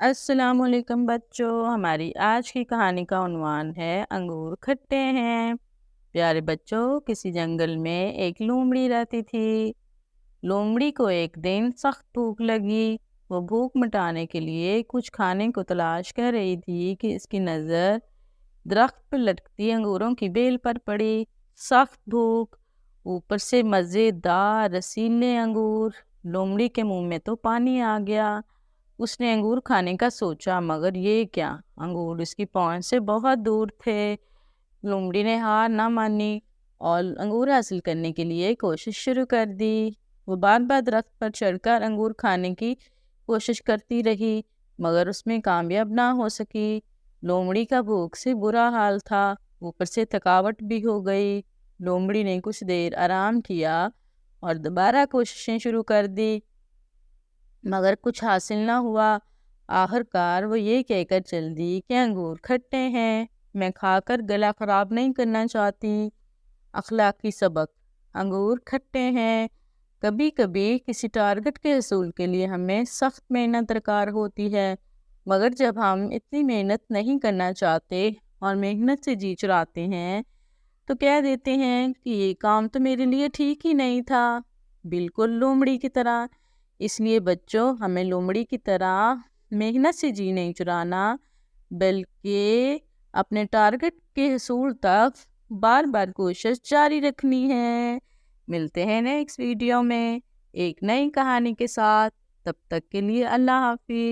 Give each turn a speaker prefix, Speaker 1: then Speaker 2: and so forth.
Speaker 1: السلام علیکم بچوں، ہماری آج کی کہانی کا عنوان ہے انگور کھٹے ہیں۔ پیارے بچوں، کسی جنگل میں ایک لومڑی رہتی تھی۔ لومڑی کو ایک دن سخت بھوک لگی۔ وہ بھوک مٹانے کے لیے کچھ کھانے کو تلاش کر رہی تھی کہ اس کی نظر درخت پر لٹکتی انگوروں کی بیل پر پڑی۔ سخت بھوک، اوپر سے مزیدار رسیلے انگور۔ لومڑی کے منہ میں تو پانی آ گیا۔ اس نے انگور کھانے کا سوچا، مگر یہ کیا، انگور اس کی پہنچ سے بہت دور تھے۔ لومڑی نے ہار نہ مانی اور انگور حاصل کرنے کے لیے کوشش شروع کر دی۔ وہ بار بار درخت پر چڑھ کر انگور کھانے کی کوشش کرتی رہی، مگر اس میں کامیاب نہ ہو سکی۔ لومڑی کا بھوک سے برا حال تھا، اوپر سے تھکاوٹ بھی ہو گئی۔ لومڑی نے کچھ دیر آرام کیا اور دوبارہ کوششیں شروع کر دی، مگر کچھ حاصل نہ ہوا۔ آخرکار وہ یہ کہہ کر چل دی کہ انگور کھٹے ہیں، میں کھا کر گلا خراب نہیں کرنا چاہتی۔ اخلاقی سبق: انگور کھٹے ہیں۔ کبھی کبھی کسی ٹارگٹ کے حصول کے لیے ہمیں سخت محنت درکار ہوتی ہے، مگر جب ہم اتنی محنت نہیں کرنا چاہتے اور محنت سے جی چراتے ہیں تو کہہ دیتے ہیں کہ یہ کام تو میرے لیے ٹھیک ہی نہیں تھا، بالکل لومڑی کی طرح۔ اس لیے بچوں، ہمیں لومڑی کی طرح محنت سے جی نہیں چرانا، بلکہ اپنے ٹارگٹ کے حصول تک بار بار کوشش جاری رکھنی ہے۔ ملتے ہیں نیکسٹ ویڈیو میں ایک نئی کہانی کے ساتھ، تب تک کے لیے اللہ حافظ۔